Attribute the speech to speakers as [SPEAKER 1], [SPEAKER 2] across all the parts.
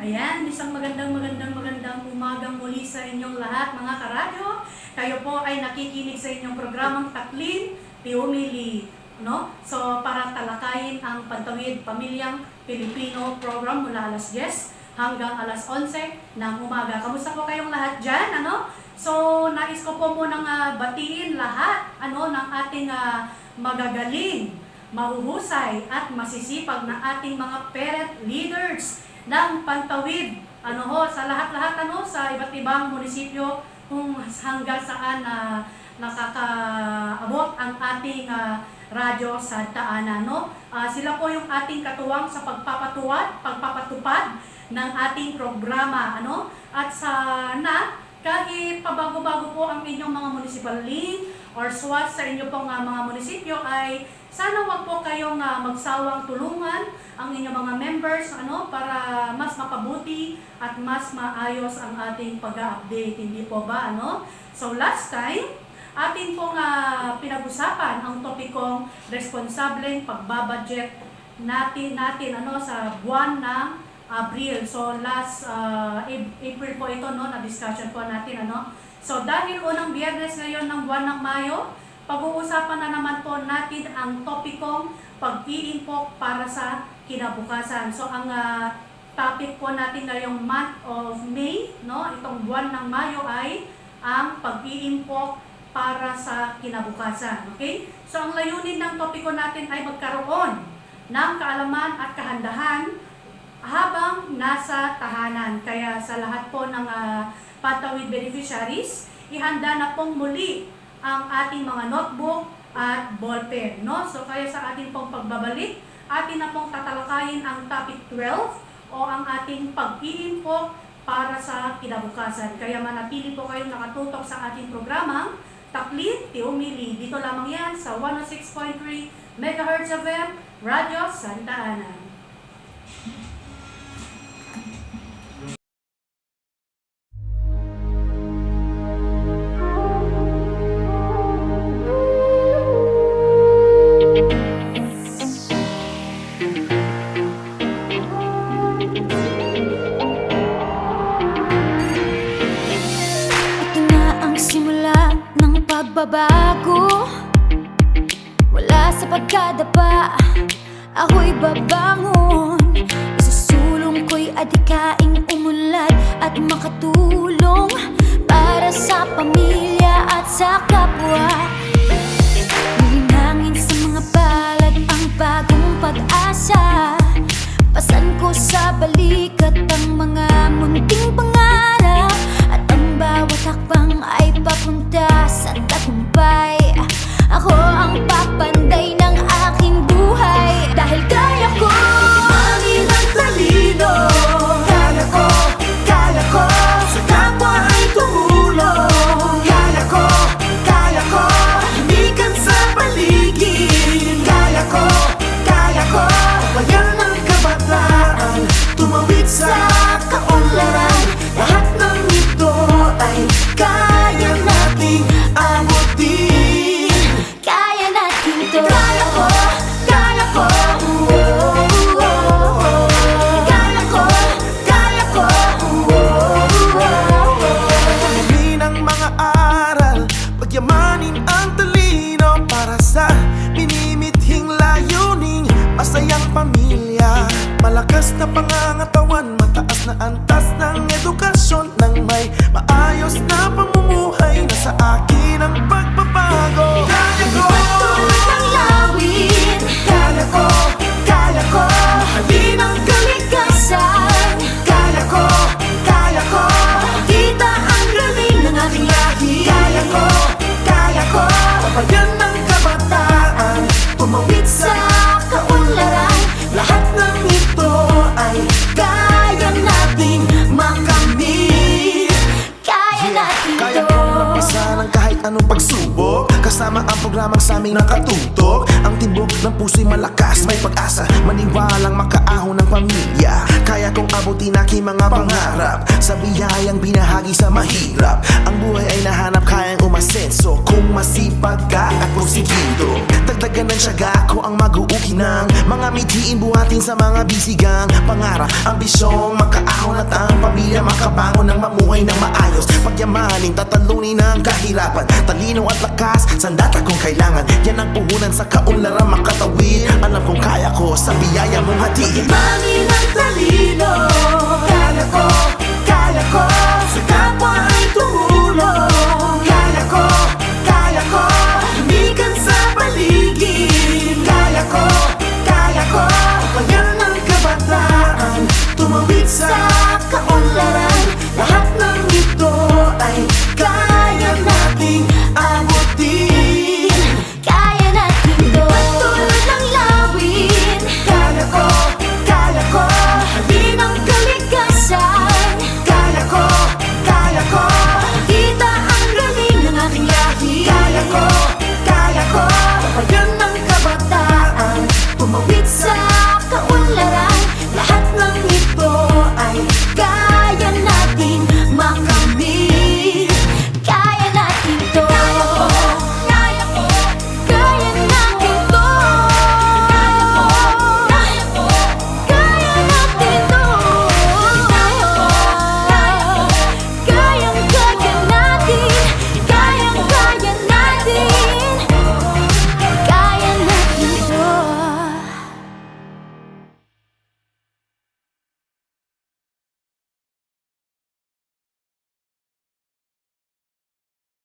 [SPEAKER 1] Ayan, isang magandang umagang muli sa inyong lahat mga karadyo. Kayo po ay nakikinig sa inyong programang Taklin, Tiumili, no? So, para talakayin ang Pantawid Pamilyang Pilipino program mula alas 10 hanggang alas 11 ng umaga. Kamusta po kayong lahat dyan, ano? So, nais ko po munang batiin lahat, ano, ng ating magagaling, mahuhusay at masisipag na ating mga parent leaders ng Pantawid, ano ho, sa lahat-lahat, ano, sa iba't ibang munisipyo kung hanggang saan nakakaabot ang ating radyo sa daanan, no? Sila po yung ating katuwang sa pagpapatupad ng ating programa, ano? At sana kahit pabago-bago po ang inyong mga municipal link or SWAT sa inyo pong mga munisipyo, ay sana wag po kayong magsawang tulungan ang inyong mga members, ano, para mas mapabuti at mas maayos ang ating pag-update, hindi po ba, ano? So last time, atin pong pinag-usapan ang topikong responsableng pagbabudget natin ano, sa buwan ng Abril. So last April po ito, no, na discussion po natin, ano. So dahil unang Biyernes ngayon ng buwan ng Mayo, pag-uusapan na naman po natin ang topikong pag-iimpok para sa kinabukasan. So ang topic po natin ngayong month of May, no, itong buwan ng Mayo, ay ang pag-iimpok para sa kinabukasan. Okay? So ang layunin ng topiko natin ay magkaroon ng kaalaman at kahandahan habang nasa tahanan. Kaya sa lahat po ng Pantawid beneficiaries, ihanda na pong muli ang ating mga notebook at ballpen, no? So kaya sa ating pong pagbabalik, atin na pong tatalakayin ang topic 12 o ang ating pag-iimpok para sa kinabukasan. Kaya manatili po kayong nakatutok sa ating programang Taklin, Tiumili. Dito lamang yan sa 106.3 MHz FM, Radio Santa Ana.
[SPEAKER 2] Pagbabago wala sa pagkadapa, ako'y babangon. Isusulong ko'y adikaing umunlad at makatulong para sa pamilya at sa kapwa. Hihinangin sa mga palad ang bagong pag-asa. Pasan ko sa balikat ang mga munting pangarap, at ang bawat hakbang ay papunta sa tagumpay. Ako ang papanday ng aking buhay, dahil kaya ko umani ng talino. Kaya ko sa kapwa ay tumulong. Kaya ko himikan sa paligid. Kaya ko bayan ng kabataan, tumawid sa kaunlaran. Lahat ng ito ay kaya nating abutin. Kaya natin to. Kaya ko Kaya ko
[SPEAKER 3] Pagyamin ang mga aral, pagyamanin ang talino, para sa minimithing layuning masayang pamilya. Malakas na pangangatawan, mataas na antas ng edukasyon, nang may maayos na pamumuhay. Nasa akin ang pagbabago. Kaya ko
[SPEAKER 2] ipagtuloy ng lawin. Kaya ko mahalin ang kalikasan. Kaya ko kita ang galing ng ating lahi. Kaya ko
[SPEAKER 3] bayan ng kabataan,
[SPEAKER 2] tumawid sa kaunlaran. Lahat ng ito ay kaya nating makamit. Kaya natin
[SPEAKER 3] Kaya
[SPEAKER 2] to.
[SPEAKER 3] kong lampasan ang kahit anong pagsubok, kasama ang programang sa aming nakatutok. Ang tibok ng puso'y malakas, may pag-asa, maniwalang makaahon ng pamilya. Kaya kong abutin aking mga pangarap, sa biyayang binahagi sa mahirap. Ang buhay ay nahanap, kayang umasenso. Kung kung masipag ka at porsigido. Dagdagan ng tiyaga ko ang mag-uuki ng mga mitiin, buhatin sa mga bisigang pangarap, ambisyong makaahon at ang pamilya makabangon ng mamuhay ng maayos. Pagyamanin, tatalunin ang kahirapan, talino at lakas, sandata kung kailangan. Yan ang puhunan sa kaunlaran makatawid. Alam kong kaya ko sa biyaya mong hatiin.
[SPEAKER 2] Mami ng talino,
[SPEAKER 3] Kaya ko, kaya ko, sa kapwa ay tumulong. Kaya ko, lumikan sa paligid. Kaya ko, bayan ng kabataan, tumawid sa kaunlaran. Lahat ng ito ay kaya nating abutin.
[SPEAKER 2] kaya natin to. Tulad ng lawin,
[SPEAKER 3] Kaya ko,
[SPEAKER 2] halin ang kalikasan.
[SPEAKER 3] kaya ko,
[SPEAKER 2] Kita ang galing ng ating lahi.
[SPEAKER 3] kaya ko, bayan ng kabataan,
[SPEAKER 2] Tumawid sa kaunlaran. Lahat ng ito ay kaya nating makamit. Kaya natin to. Kaya ko, kaya natin to. Kaya ko, kaya natin to. Kayang kaya natin. Kayang kaya natin. Kaya natin to.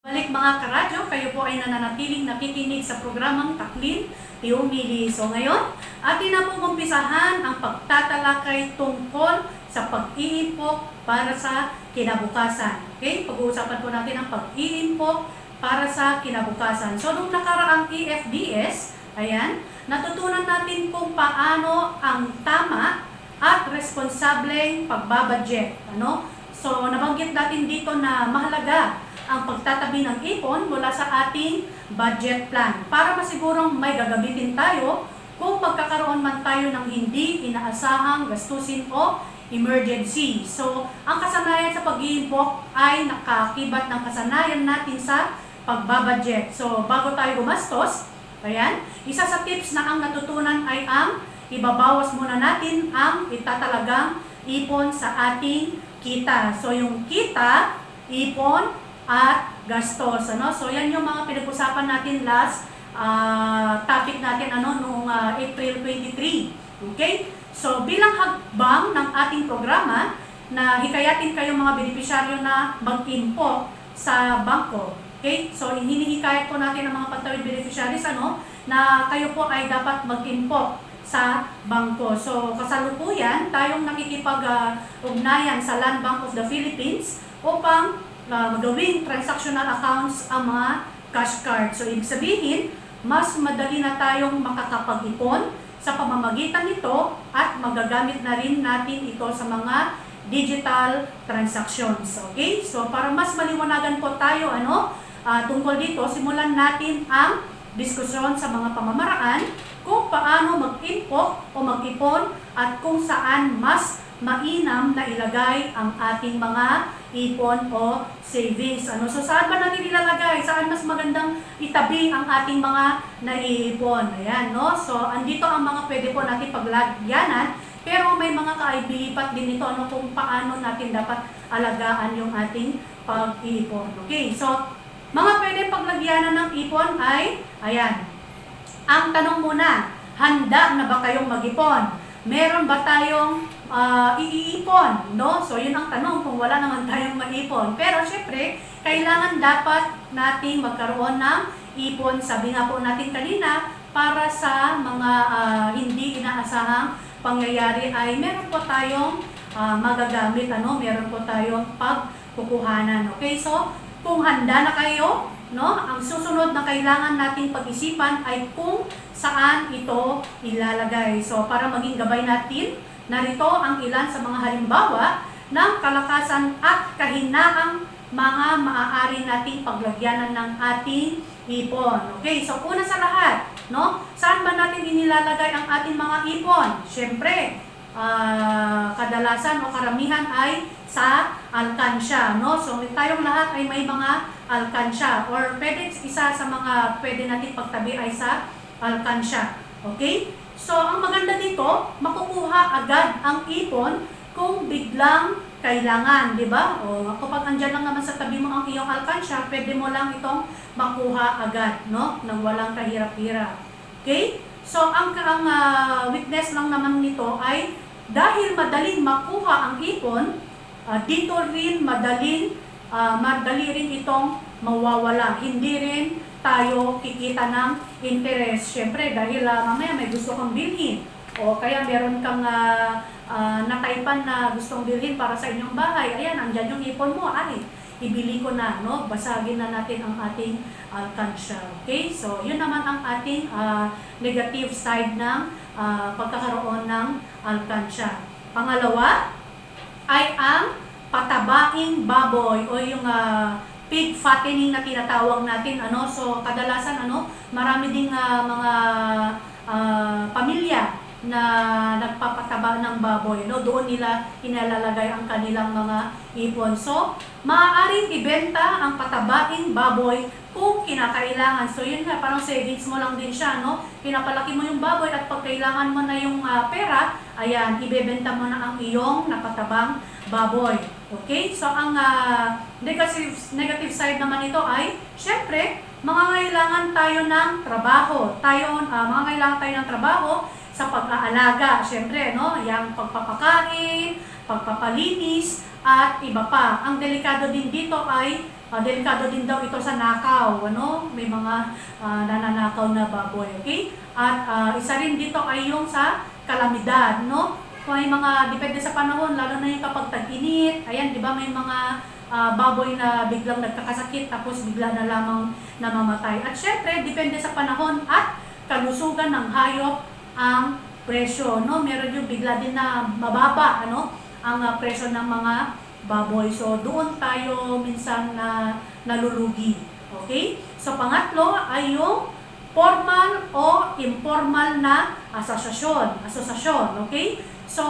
[SPEAKER 1] Balik mga karadyo, kayo po ay nananatiling nakikinig sa programang Taklin, Tiumili. So ngayon, atin na pong umpisahan ang pagtatalakay tungkol sa pag-iimpok para sa kinabukasan. Okay? Pag-uusapan po natin ang pag-iimpok para sa kinabukasan. So nung nakaraang EFDS, ayan, natutunan natin kung paano ang tama at responsableng pagbabudget. Ano? So nabanggit natin dito na mahalaga ang pagtatabi ng ipon mula sa ating budget plan para masigurong may gagamitin tayo kung magkakaroon man tayo ng hindi inaasahang gastusin o emergency. So, ang kasanayan sa pag-iimpok ay nakakibat ng kasanayan natin sa pagbabudget. So, bago tayo gumastos, ayan, isa sa tips na ang natutunan ay ang ibabawas muna natin ang itatalagang ipon sa ating kita. So, yung kita, ipon, at gastos, ano? So yan yung mga pinag-usapan natin last topic natin noong April 23. Okay? So bilang hakbang ng ating programa na hikayatin kayong mga benepisyaryo na mag-impok sa bangko. Okay? So hinihikayat po natin ang mga pagtawid beneficiaries na kayo po ay dapat mag-impok sa bangko. So kasalukuyan tayong nakikipag-ugnayan sa Land Bank of the Philippines upang magawing transactional accounts ang mga cash card. So, ibig sabihin, mas madali na tayong makakapag-ipon sa pamamagitan nito at magagamit na rin natin ito sa mga digital transactions. Okay? So, para mas maliwanagan po tayo tungkol dito, simulan natin ang diskusyon sa mga pamamaraan kung paano mag-impok o mag-ipon at kung saan mas mainam na ilagay ang ating mga ipon o savings. So saan ba natin ilalagay? Saan mas magandang itabi ang ating mga naiipon? Ayan, no? So andito ang mga pwede po natin paglagyanan, pero may mga kailipat din ito kung paano natin dapat alagaan yung ating pag-iipon. Okay, so mga pwede paglagyanan ng ipon ay, ayan, ang tanong muna, handa na ba kayong mag-ipon? Meron ba tayong iipon? No? So, yun ang tanong kung wala naman tayong maipon. Pero, syempre, kailangan dapat nating magkaroon ng ipon, sabi nga po natin kanina, para sa mga hindi inaasahang pangyayari ay meron po tayong magagamit. Meron po tayong pagkukuhanan. Okay? So, kung handa na kayo, ang susunod na kailangan nating pag-isipan ay kung saan ito ilalagay. So, para maging gabay natin, narito ang ilan sa mga halimbawa ng kalakasan at kahinaang mga maaari nating paglagyanan ng ating ipon. Okay, so una sa lahat, saan ba natin inilalagay ang ating mga ipon? Siyempre, kadalasan o karamihan ay sa alkansya. So, tayong lahat ay may mga alkansya, or pwede isa sa mga pwede natin pagtabi ay sa alkansya. Okay? So, ang maganda dito, makukuha agad ang ipon kung biglang kailangan, di ba? O kapag andyan lang naman sa tabi mo ang iyong alkansya, pwede mo lang itong makuha agad, no? Nang walang kahirap-hirap. Okay? So, ang weakness lang naman nito ay dahil madaling makuha ang ipon, dito rin madali rin itong mawawala. Hindi rin tayo kikita ng interest. Siyempre, dahil mamaya may gusto kang bilhin o kaya meron kang nataypan na gustong bilhin para sa inyong bahay. Ayan, andyan yung ipon mo. Ay, ibili ko na, no? Basagin na natin ang ating alkansya. Okay? So, yun naman ang ating negative side ng pagkakaroon ng alkansya. Pangalawa ay ang patabaing baboy o yung pig fattening na tinatawag natin. So, kadalasan marami ding mga pamilya na nagpapataba ng baboy, no? Doon nila inalalagay ang kanilang mga ipon. So, maaaring ibenta ang patabaing baboy kung kinakailangan. So, yun nga, parang savings mo lang din siya, no? Pinapalaki mo yung baboy at pag kailangan mo na yung pera, ayan, ibebenta mo na ang iyong napatabang baboy. Okay? So, ang negative side naman ito ay, syempre, mangangailangan tayo ng trabaho. Mangangailangan tayo ng trabaho sa pag-aalaga, syempre, no? Yang pagpapakain, pagpapalinis, at iba pa. Ang delikado din dito ay, delikado din daw ito sa nakaw, May mga nananakaw na baboy, okay? At isa rin dito ay yung sa kalamidad, no? Kung may mga, depende sa panahon, lalo na yung kapag tag-init, ayan, di ba, may mga baboy na biglang nagkakasakit, tapos bigla na lamang namamatay. At syempre, depende sa panahon at kalusugan ng hayop ang presyo, no? Meron yung bigla din na mababa, ang presyo ng mga baboy. So, doon tayo minsan na nalulugi. Okay? So, pangatlo ay yung formal o informal na asosasyon. Okay? So,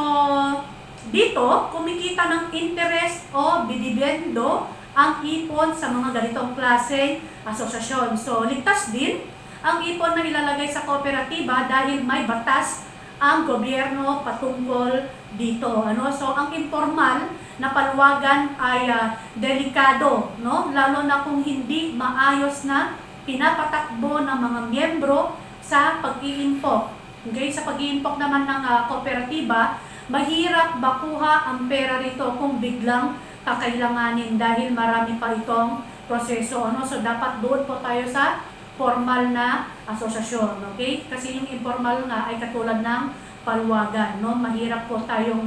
[SPEAKER 1] dito, kumikita ng interest o bidibendo ang ipon sa mga ganitong klaseng asosasyon. So, ligtas din ang ipon na ilalagay sa kooperatiba dahil may batas ang gobyerno patungkol dito. So, ang informal na paluwagan ay delikado, no? Lalo na kung hindi maayos na pinapatakbo ng mga miyembro sa pag-iimpok. Okay? Sa pag-iimpok naman ng kooperatiba, mahirap makuha ang pera rito kung biglang kakailanganin dahil marami pa itong proseso. So, dapat doon po tayo sa formal na asosasyon, okay? Kasi yung informal nga ay katulad ng paluwagan, no? Mahirap po tayong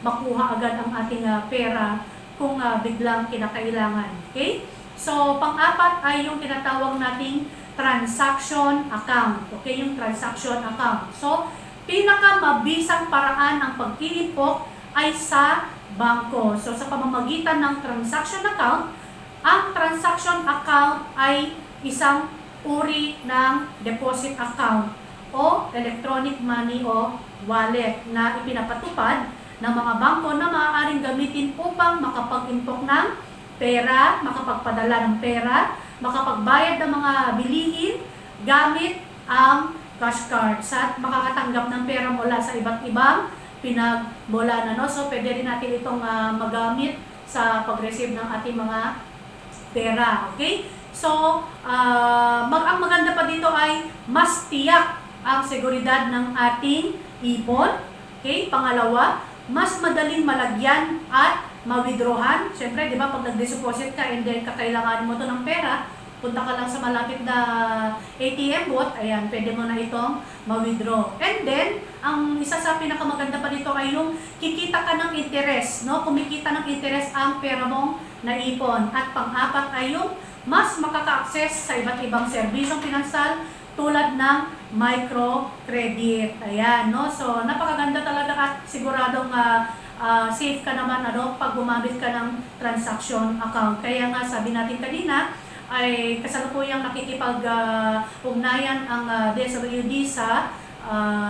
[SPEAKER 1] makuha agad ang ating pera kung biglang kinakailangan, okay? So, pang-apat ay yung tinatawag nating transaction account, okay? Yung transaction account. So, pinakamabisang paraan ng pag-iimpok ay sa bangko. So, sa pamamagitan ng transaction account, ang transaction account ay isang uri ng deposit account o electronic money o wallet na ipinapatupad ng mga bangko na maaaring gamitin upang makapag-impok ng pera, makapagpadala ng pera, makapagbayad ng mga bilihin gamit ang cash cards at makakatanggap ng pera mula sa iba't ibang pinagbola na. So, pwede rin natin itong magamit sa pag-receive ng ating mga pera. Okay? So, ang maganda pa dito ay mas tiyak ang seguridad ng ating ipon. Okay? Pangalawa, mas madaling malagyan at ma-withdrawhan. Siyempre, di ba, pag nag-deposit ka and then kakailangan mo to ng pera, punta ka lang sa malapit na ATM booth, ayan, pwede mo na itong ma-withdraw. And then, ang isa sa pinakamaganda pa dito ay yung kikita ka ng interest, no? Kumikita ng interest ang pera mong naipon. At pang-apat ay yung mas makaka-access sa iba't ibang serbisyong pinansal tulad ng microcredit. Ayan, no? So, napakaganda talaga at siguradong safe ka naman pag gumamit ka ng transaction account. Kaya nga sabi natin kanina, ay kasalukuyang nakikipag-ugnayan ang DSWD sa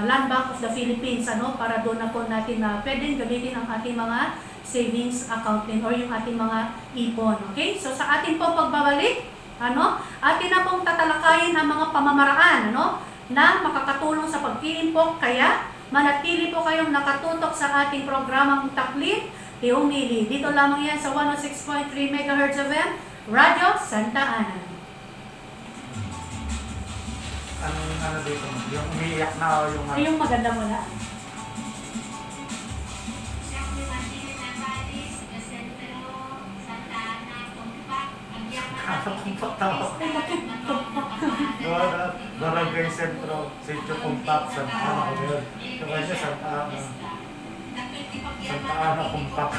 [SPEAKER 1] Land Bank of the Philippines para doon na po natin pwedeng gamitin ang ating mga savings account din or yung ating mga ipon. Okay? So sa ating po pagbabalik, atin na pong tatalakayin ang mga pamamaraan, na makakatulong sa pag-iimpok, kaya manatili po kayong nakatutok sa ating programang Taklid, Tiumili. Dito lamang yan sa 106.3 MHz FM, Radyo Santa Ana.
[SPEAKER 4] Ano dito? Yung umiiyak na o yung...
[SPEAKER 1] Ay, yung maganda mo na.
[SPEAKER 4] Barangay Sentro, Sitio Kumpak, Santa Ana ko yun. Diba siya, Santa Ana. Santa Ana Kumpak.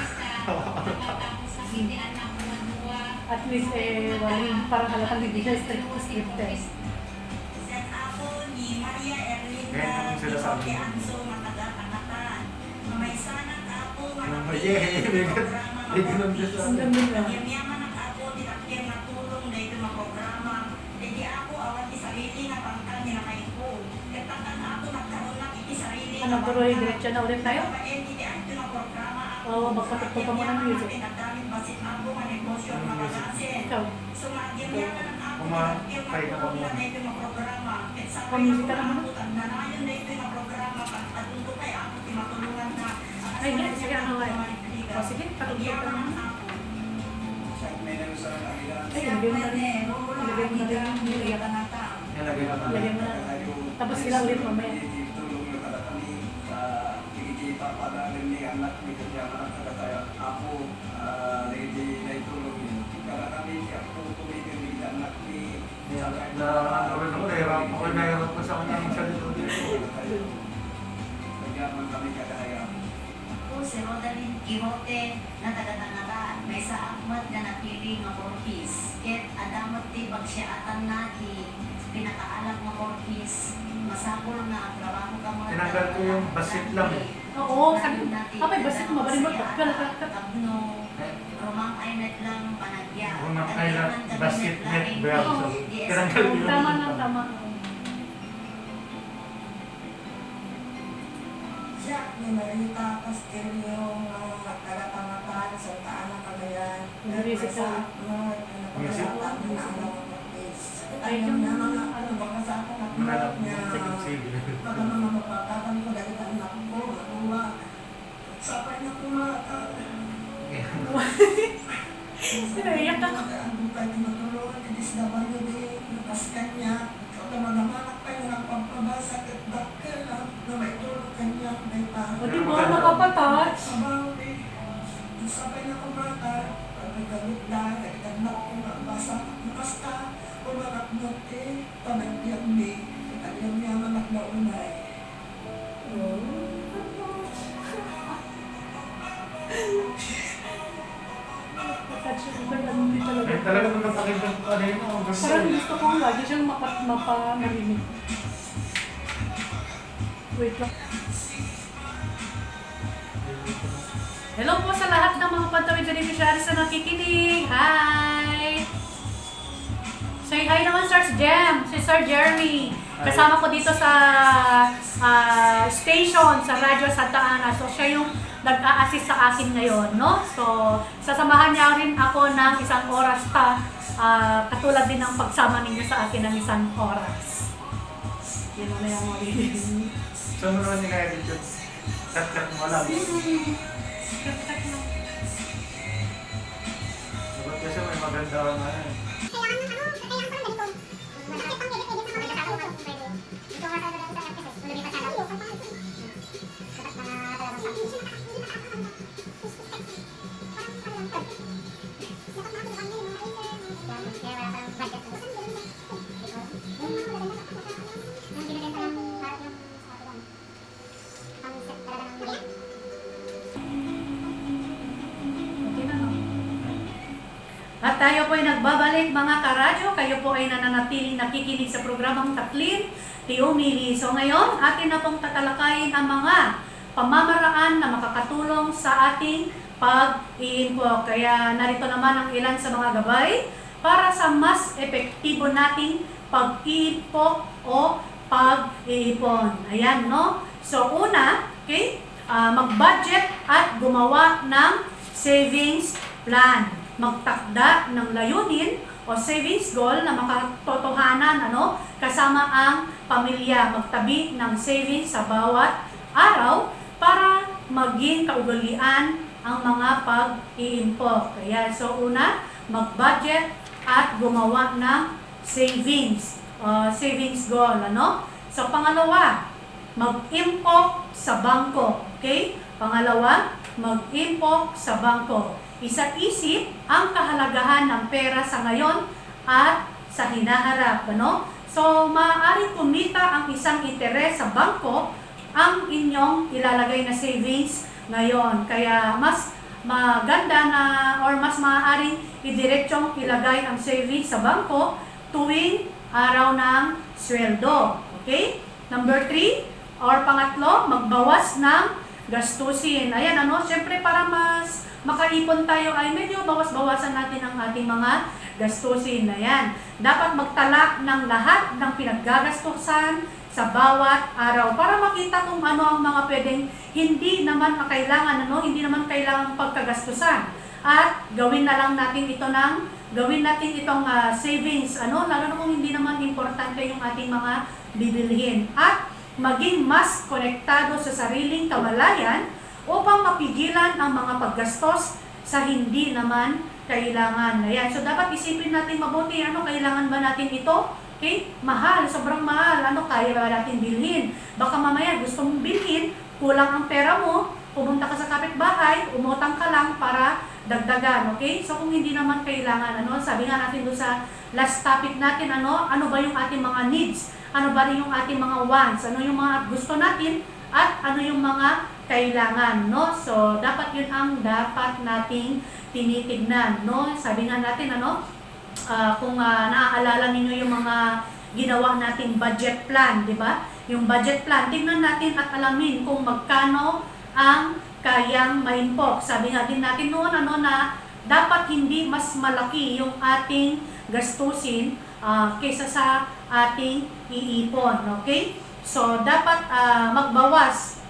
[SPEAKER 1] At least, walang parang halatang hindi siya scripted.
[SPEAKER 4] Ngayon sila sabi. May ganun din sa
[SPEAKER 1] Ang ganda nila. Ano, pero diretso na ulit tayo? Oo, magpatugtog ka muna ng music. Ikaw.
[SPEAKER 4] Kumakay na ka muna.
[SPEAKER 1] Pamusic ka na muna. Ay, hindi. Sige, ano nga. O, sige, patugtog ka na muna. Ay, ilagay mo na rin. Ilagay mo na rin yung niliyak.
[SPEAKER 4] Nilagay ko na.
[SPEAKER 1] Ilagay mo na. Tapos sila ulit mamaya.
[SPEAKER 4] Nahirap ko sa kanyang salito dito.
[SPEAKER 5] Si Rodalyn Quijote na taga-Tangara, may sa akmat na napili nga Borges. Ket adamot ti bagsyatan na ti pinakaalag nga Borges. Masapol nga ang trabaho ka mo.
[SPEAKER 4] Tinanggal ko yung basit lang eh.
[SPEAKER 1] Oo, sabi. Kapay, basit mo. Bali mo.
[SPEAKER 5] Kabno, Romang Aynet lang panagya.
[SPEAKER 4] Romang Aynet, basit net bell.
[SPEAKER 1] Oo.
[SPEAKER 4] Tinanggal ko yung...
[SPEAKER 1] Tama na, tama.
[SPEAKER 6] Siya, may Marita Castillo, taga-Tangatan, sa Taana, Cagayan.
[SPEAKER 1] Music ka.
[SPEAKER 4] Music?
[SPEAKER 6] Ay, yung mga ano, baka sa ako
[SPEAKER 4] Manalap
[SPEAKER 6] niya.
[SPEAKER 4] mo. Sige.
[SPEAKER 6] Baka mga mapagkatan ko, dahil ang anak ko, matuwa. Sapay na kumaka.
[SPEAKER 1] Naiyak ako.
[SPEAKER 6] Ang bukay ni Matulog, DSWD, nakas kanya. Kamag-amanak kayo ng pagpabasa at bakil na may tulog kanya, may parang.
[SPEAKER 1] O, di ba? Makapatouch.
[SPEAKER 6] Sabaw eh. Sabay na kumata, pagkagamit na, nagdagnak ko nga, basa, nakasta, umarap mo eh, panagyang ni, kanyang niya manak na unay.
[SPEAKER 4] Eh, talaga nung napakinggan ko kanina.
[SPEAKER 1] Parang gusto ko lagi siyang mapamarinig. Wait lang. Hello po sa lahat ng mga pantawid beneficiaries na nakikinig. Hi! Say hi naman Sir Jem, si Sir Jeremy. Kasama ko dito sa station sa Radyo Santa Ana. So siya yung nag-a-assist sa akin ngayon, no? So sasamahan niya rin ako ng isang oras katulad din ng pagsama ninyo sa akin ng isang oras. Yun na yung mga
[SPEAKER 4] Saan mo naman nila-edit yun? Cut-cut mo lang. Dapat kasi may maganda ka na yan.
[SPEAKER 1] At tayo po ay nagbabalik mga karadyo. Kayo po ay nananatiling nakikinig sa programang Taklid, Tiumili. So ngayon, atin na pong tatalakayin ang mga pamamaraan na makakatulong sa ating pag-iimpok. Kaya narito naman ang ilan sa mga gabay para sa mas epektibo nating pag-iimpok o pag-iipon. Ayan, no? So una, okay? mag-budget at gumawa ng savings plan. Magtakda ng layunin o savings goal na makatotohanan kasama ang pamilya. Magtabi ng savings sa bawat araw para maging kaugalian ang mga pag-iimpok. Kaya so una, mag-budget at gumawa ng savings goal. So pangalawa, mag-impok sa bangko. Okay? Pangalawa, mag-impok sa bangko. Isa-isip ang kahalagahan ng pera sa ngayon at sa hinaharap. So, maaaring kumita ang isang interes sa bangko ang inyong ilalagay na savings ngayon. Kaya mas maganda na or mas maaaring idiretsong ilagay ang savings sa bangko tuwing araw ng sweldo. Okay? Number 3, or pangatlo, magbawas ng gastusin. Ayan, syempre para mas makaipon tayo ay medyo bawas-bawasan natin ang ating mga gastusin. Ayan, dapat magtala ng lahat ng pinaggagastusan sa bawat araw para makita kung ano ang mga pwedeng hindi naman kailangan, hindi naman kailangan pagkagastusan. At gawin na lang natin itong savings, lalo na kung hindi naman importante yung ating mga bibilhin. At maging mas konektado sa sariling kamalayan upang mapigilan ang mga paggastos sa hindi naman kailangan. Ayan. So, dapat isipin natin mabuti, kailangan ba natin ito? Okay? Mahal, sobrang mahal. Kaya ba natin bilhin? Baka mamaya gusto mong bilhin, kulang ang pera mo, pumunta ka sa kapitbahay, umutang ka lang para dagdagan. Okay? So, kung hindi naman kailangan, sabi nga natin doon sa last topic natin, ano ba yung ating mga needs? Ano ba rin yung ating mga wants? Ano yung mga gusto natin? At ano yung mga kailangan, So, dapat yun ang dapat nating tinitignan, Sabi nga natin, kung naaalala ninyo yung mga ginawa nating budget plan, di ba? Yung budget plan, tignan natin at alamin kung magkano ang kayang maimpok. Sabi nga din natin noon, na dapat hindi mas malaki yung ating gastusin kaysa sa ating iipon, okay? So, dapat magbawas,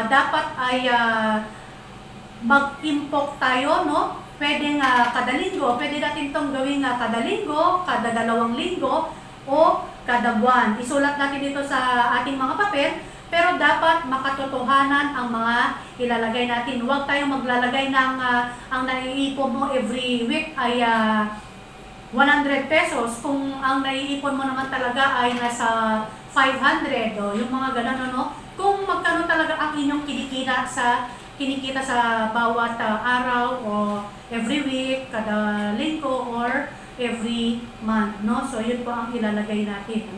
[SPEAKER 1] dapat ay mag-impok tayo, Pwedeng kada linggo, pwede natin itong gawin kada linggo, kada 2 linggo, o kada buwan. Isulat natin dito sa ating mga papel, pero dapat makatotohanan ang mga ilalagay natin. Huwag tayong maglalagay ng ang naiipon mo every week ay 100 pesos kung ang naiipon mo naman talaga ay nasa 500 o yung mga ganun, kung magkano talaga ang inyong kinikita sa bawat araw o every week, kada linggo or every month, So yun po ang ilalagay natin,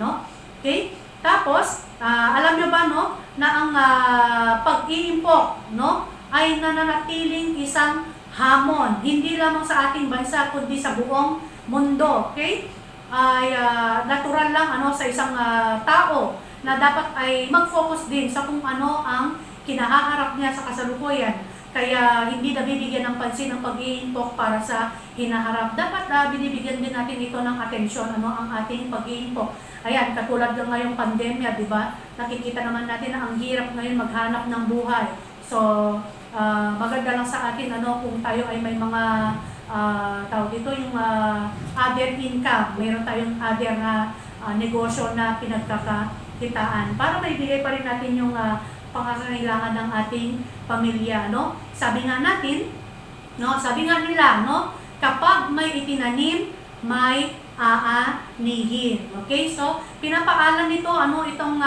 [SPEAKER 1] Okay? Tapos alam nyo ba na ang pag-iimpok ay nananatiling isang hamon, hindi lamang sa ating bansa kundi sa buong mundo, okay? Ay natural lang sa isang tao na dapat ay mag-focus din sa kung ano ang kinahaharap niya sa kasalukuyan. Kaya hindi na bibigyan ng pansin ang pag-iimpok para sa hinaharap. Dapat binibigyan din natin ito ng atensyon, ang ating pag-iimpok. Ayan, katulad ng ngayong pandemya, di ba? Nakikita naman natin na ang hirap ngayon maghanap ng buhay. So, maganda lang sa atin kung tayo ay may mga tawag dito yung other income. Mayroon tayong other negosyo na pinagkakakitaan para maibigay pa rin natin yung pangangailangan ng ating pamilya, Sabi nga natin, sabi nga nila, kapag may itinanim, may aanihin. Okay? So, pinapaalan nito, itong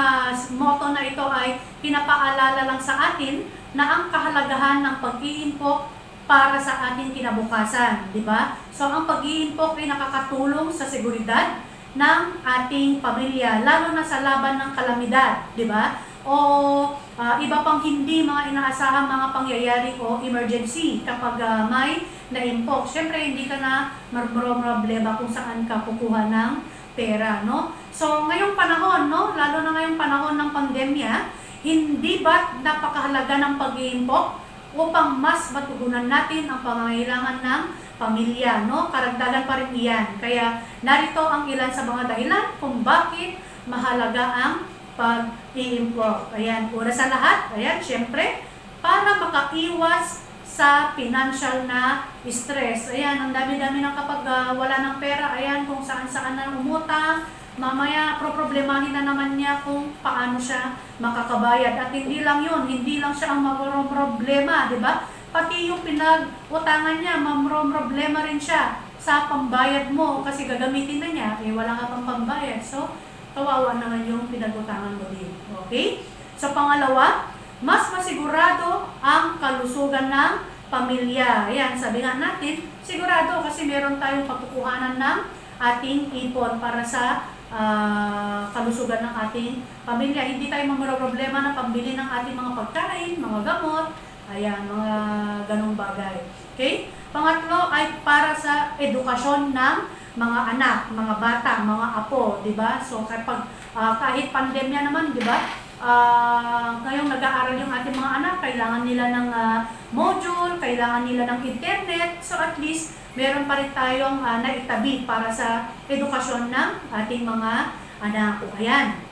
[SPEAKER 1] motto na ito ay pinapaalala lang sa atin na ang kahalagahan ng pag-iimpok para sa ating kinabukasan, di ba? So, ang pag-iimpok ay nakakatulong sa seguridad ng ating pamilya, lalo na sa laban ng kalamidad, di ba? O iba pang hindi mga inaasahang mga pangyayari o emergency kapag may naimpok. Siyempre, hindi ka na problema kung saan ka kukuha ng pera, So, ngayong panahon, lalo na ngayong panahon ng pandemya, hindi ba napakahalaga ng pag-iimpok upang mas matugunan natin ang pangangailangan ng pamilya, Karagdagan pa rin iyan. Kaya narito ang ilan sa mga dahilan kung bakit mahalaga ang pag-i-import. Ayan, una sa lahat, ayan, syempre, para makaiwas sa financial na stress. Ayan, ang dami-dami na kapag wala ng pera, ayan, kung saan-saan na umutang, mamaya problemahin na naman niya kung paano siya makakabayad. At hindi lang yun, hindi lang siya ang problema, di ba? Pati yung pinag-utangan niya, problema rin siya sa pambayad mo kasi gagamitin na niya, eh wala ka pang pambayad. So, kawawa naman yung pinag-utangan mo din. Okay? So, pangalawa, mas masigurado ang kalusugan ng pamilya. Ayan, sabi nga natin, sigurado kasi meron tayong pagkukuhanan ng ating ipon para sa kalusugan ng ating pamilya. Hindi tayo problema na pambili ng ating mga pagkain, mga gamot, ayan, mga ganong bagay. Okay? Pangatlo ay para sa edukasyon ng mga anak, mga bata, mga apo, di ba? So, kapag kahit pandemya naman, di ba? Ngayong nag-aaral yung ating mga anak, kailangan nila ng module, kailangan nila ng internet. So, at least, meron pa rin tayong naitabi para sa edukasyon ng ating mga anak. Ayan.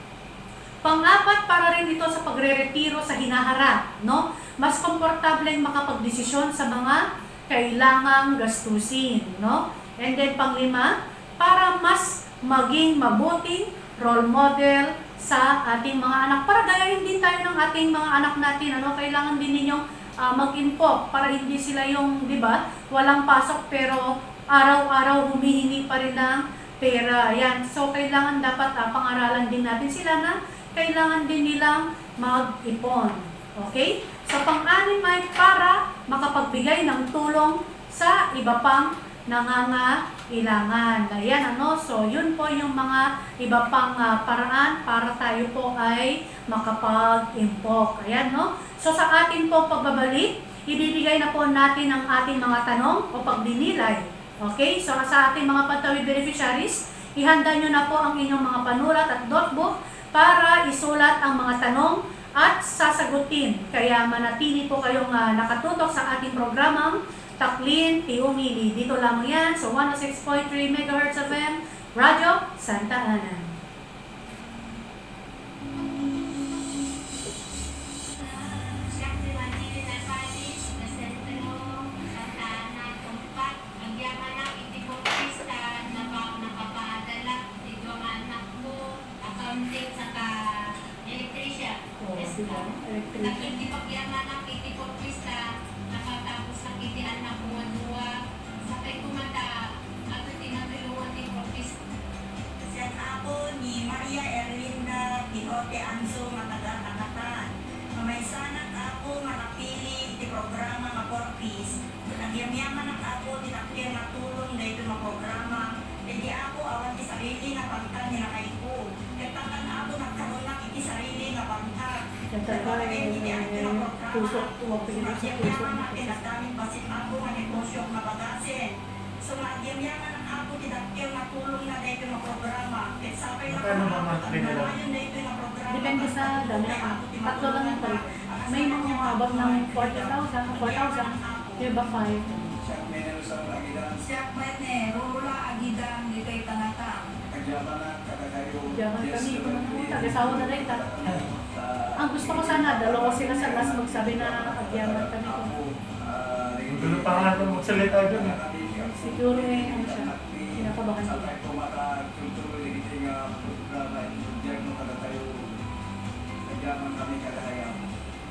[SPEAKER 1] Pang-apat, para rin ito sa pagre-retiro sa hinaharap, no? Mas komportableng makapagdesisyon sa mga kailangang gastusin, no? And then pang-lima, para mas maging mabuting role model sa ating mga anak. Para gayahin din tayo ng ating mga anak natin, ano? Kailangan din ninyong mag-impok para hindi sila yung, di ba, walang pasok pero araw-araw humihingi pa rin ng pera. Yan. So, kailangan dapat pang-aralan din natin sila na kailangan din nilang mag-ipon. Okay? So, pang-anim ay para makapagbigay ng tulong sa iba pang nangangailangan. Ayan, ano? So, yun po yung mga iba pang paraan para tayo po ay makapag-impok. Ayan, no? So, sa atin po pagbabalik, ibibigay na po natin ang ating mga tanong o pagdinilay. Okay? So, sa ating mga Pantawid beneficiaries, ihanda nyo na po ang inyong mga panulat at notebook para isulat ang mga tanong at sasagutin. Kaya manatili po kayong nakatutok sa ating programang Taklin Tiumili. Dito lang yan sa 106.3 MHz FM, Radyo Santa Ana.
[SPEAKER 5] Nakindi pagyaman ng 84 pista, nakatapos ng itian ng buwan-buwa, sakay kumata, at tinatulungan ni Propis. Siyan ako ni Maria Erlinda Quijote Anso, mataga-takatan. Mamaysanak ako, manapili, di programa nga Propis. Nagyamyaman ako, tinakir na tulong na ito ng programa. Hindi ako awan di sarili na pangkat ni nakay ko. Katakan ako nagkaroon ng iti sarili na pangkat.
[SPEAKER 1] Yan talaga puso, tuwag pinag sa puso.
[SPEAKER 5] Pinagdaming basit ako nga negosyo nga bagasin. So, nagyamyaman ang ako tinakir na tulong na dito ng programa. Sapay na
[SPEAKER 4] Magkano ba monthly nila?
[SPEAKER 1] Depende sa dami na. Tatlo lang yung palit. May mga abot ng 40,000, 4,000, yung iba 5.
[SPEAKER 5] Siya pwede, rula agidang dito ay tangatang.
[SPEAKER 1] Diyan kami, tagasawa na rin. Ang gusto ko sana, dalawa sila sa last magsabi na agyaman kami.
[SPEAKER 4] Gulo pa nga nung magsalita dyan.
[SPEAKER 1] Siguro ano siya, pinakabahan sila.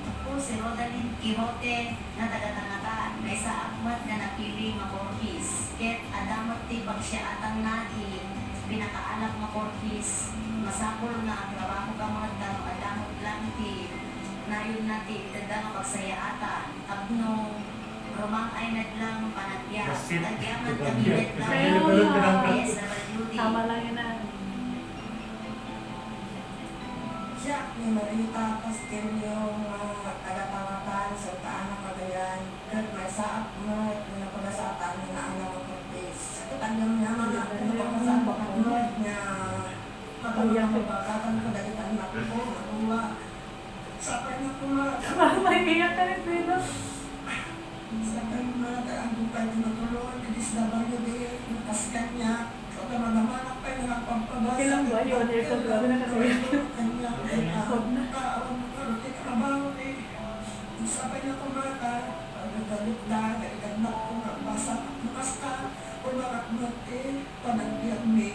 [SPEAKER 5] Ako si Rodalyn Quijote na taga-tangataan, may sa akmat na napili nga Borges. Ket adamot ti pagsiatang nati, pinakaalak nga Borges, masapol na ang trabaho ka mga tanong adamot lang ti, nayon nati, itanda nga pagsayaatan, abno, rumang ay nadlang panagya,
[SPEAKER 4] Basit.
[SPEAKER 5] tagyaman kamilit lang,
[SPEAKER 1] Kaya,
[SPEAKER 5] SWD.
[SPEAKER 1] tama lang yun na.
[SPEAKER 6] Siya, ni Marita Castillo, taga-tangatan sa Taana, Cagayan. At may saap mo, pinapagasataan niya na ang mga Cortez. Tanggam niya mga napakasapak mo niya. Kapagyan ko ba, kakang kadalitan na ko, makuha. Sapay na ko mga.
[SPEAKER 1] May iyak ka rin, Pino.
[SPEAKER 6] Sapay mga, ang bukay tinutulungan, DSWD, nakaskan niya. So, tamang-tamanak pa yung nagpampabasa.
[SPEAKER 1] Kailang ba yun? Aircon, grabe na kasi.
[SPEAKER 6] Kanya, Kaawang ko, ruti trabaho eh. Usapay na kumata, nagdalot na, nagdagnak ko nga, basa, bukas ka, umakaknot eh, panagbiyak ni,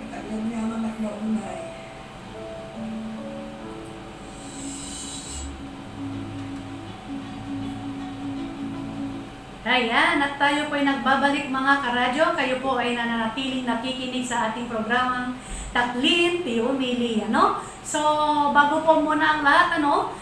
[SPEAKER 6] nagdagyan niya manak na unay.
[SPEAKER 1] Ayan, at tayo po ay nagbabalik mga karadyo. Kayo po ay nananatiling nakikinig sa ating programang Taklin Piumili, ano? So, bago po muna ang lahat, ano?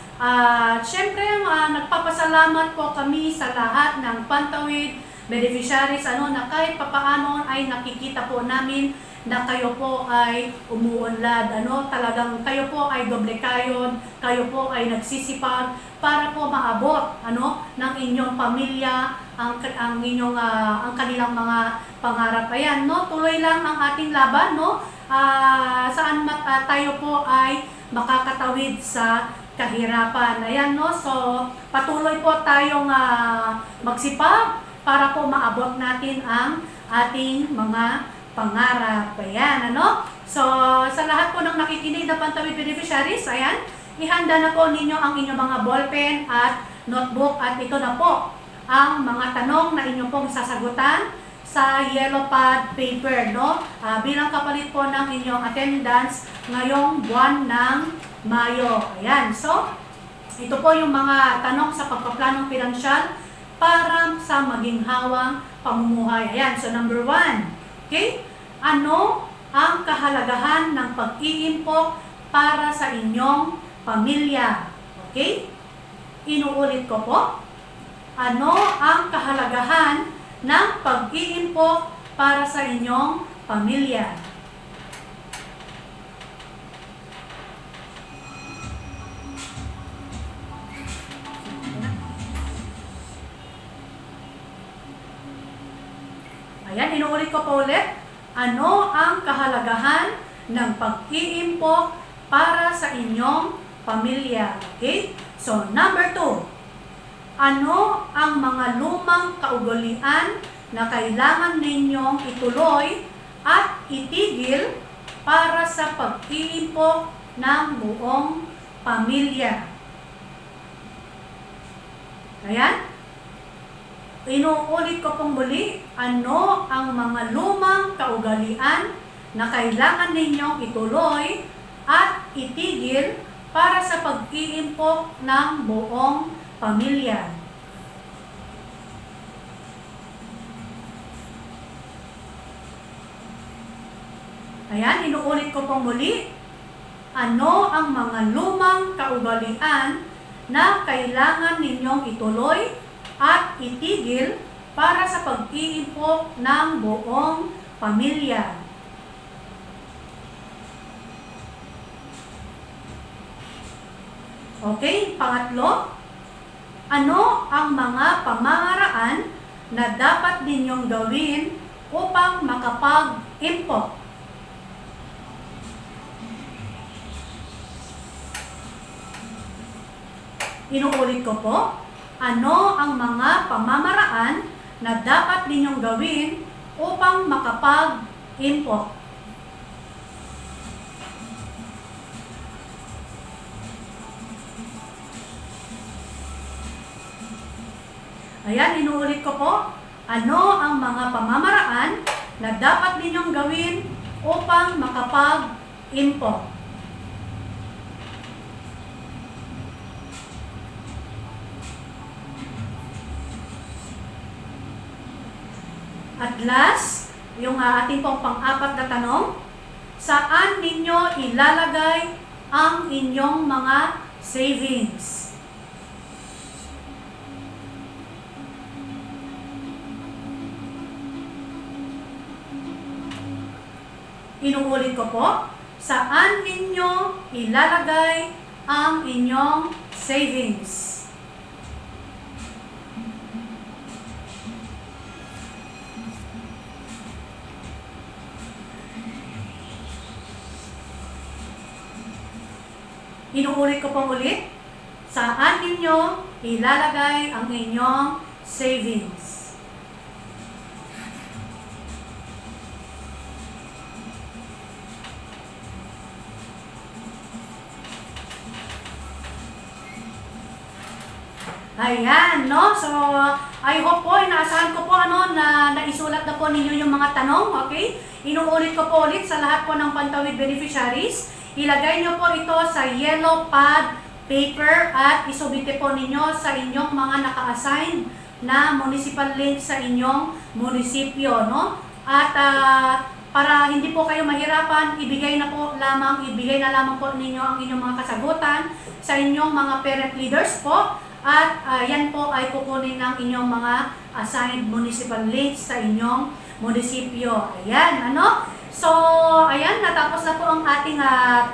[SPEAKER 1] Syempre, nagpapasalamat po kami sa lahat ng Pantawid beneficiaries, ano, na kahit papaano ay nakikita po namin na kayo po ay umuunlad, ano, talagang kayo po ay doble kayod, kayo po ay nagsisipag para po maabot, ano, ng inyong pamilya, ang inyong ang kanilang mga pangarap. Ayan, no, tuloy lang ang ating laban, no, saan tayo po ay makakatawid sa kahirapan. Ayan, no, so patuloy po tayong magsipag para po maabot natin ang ating mga pangarap. Ayan, ano? So, sa lahat po ng nakikinig na Pantawid beneficiaries, ayan, ihanda na po ninyo ang inyong mga ballpen at notebook at ito na po ang mga tanong na inyo pong sasagutan sa yellow pad paper, no? Bilang kapalit po ng inyong attendance ngayong buwan ng Mayo. Ayan, so, ito po yung mga tanong sa pagpaplanong pinansyal para sa maging hawang pamumuhay. Ayan, so number 1. Okay? Ano ang kahalagahan ng pag-iimpok para sa inyong pamilya? Okay? Inuulit ko po. Ano ang kahalagahan ng pag-iimpok para sa inyong pamilya? Ayan, inuulit ko po ulit. Ano ang kahalagahan ng pag-iimpok para sa inyong pamilya? Okay? So, number 2. Ano ang mga lumang kaugalian na kailangan ninyong ituloy at itigil para sa pag-iimpok ng buong pamilya? Ayan. Inuulit ko pong muli, ano ang mga lumang kaugalian na kailangan ninyong ituloy at itigil para sa pag-iimpok ng buong pamilya? Ayan, inuulit ko pong muli, ano ang mga lumang kaugalian na kailangan ninyong ituloy at itigil para sa pag-iimpok ng buong pamilya? Okay, pangatlo, ano ang mga pamamaraan na dapat ninyong gawin upang makapag-impok? Inuulit ko po, ano ang mga pamamaraan na dapat ninyong gawin upang makapag-impok? Ayan, inuulit ko po, ano ang mga pamamaraan na dapat ninyong gawin upang makapag-impok? At last, yung ating pong pang-apat na tanong, saan ninyo ilalagay ang inyong mga savings? Inuulit ko po, saan ninyo ilalagay ang inyong savings? Inuulit ko pong ulit, saan ninyo ilalagay ang inyong savings? Ayan, no? So, I hope po, inaasahan ko po na naisulat na po ninyo yung mga tanong, okay? Inuulit ko po ulit sa lahat po ng Pantawid beneficiaries. Ilagay nyo po ito sa yellow pad paper at isubite po ninyo sa inyong mga naka-assign na municipal link sa inyong munisipyo, no? At para hindi po kayo mahirapan, ibigay na lamang po ninyo ang inyong mga kasagutan sa inyong mga parent leaders po. At yan po ay kukunin ng inyong mga assigned municipal links sa inyong munisipyo. Ayan, So, ayan, natapos na po ang ating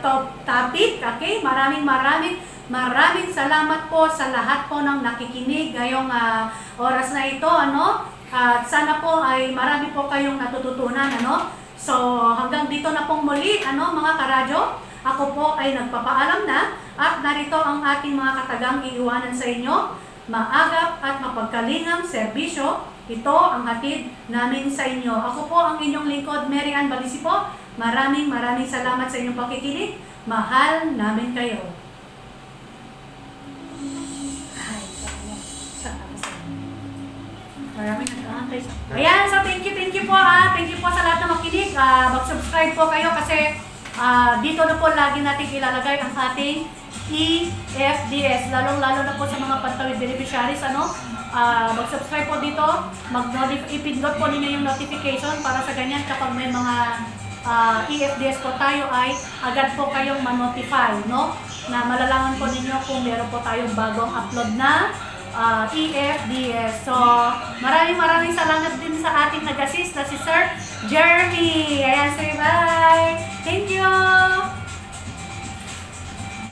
[SPEAKER 1] top topic. Okay, maraming salamat po sa lahat po ng nakikinig ngayong oras na ito, At sana po ay marami po kayong natututunan, So, hanggang dito na pong muli, mga karadyo. Ako po ay nagpapaalam na at narito ang ating mga katagang iiwanan sa inyo. Maagap at mapagkalingang serbisyo, ito ang hatid namin sa inyo. Ako po ang inyong lingkod, Mary Ann Balisipo. Maraming salamat sa inyong pakikinig. Mahal namin kayo. Maraming nag-aantay. Ayan, so thank you po Thank you po sa lahat na makinig. Mag-subscribe po kayo kasi dito na po lagi natin ilalagay ang ating EFDS, lalong-lalo na po sa mga Pantawid beneficiaries, mag-subscribe po dito, ipindot po ninyo yung notification para sa ganyan kapag may mga EFDS po tayo ay agad po kayong ma-notify, na malalaman po ninyo kung meron po tayong bagong upload na EFDS. So, maraming salamat din sa ating nag-assist na si Sir Jeremy. Ayan, say bye! Thank you!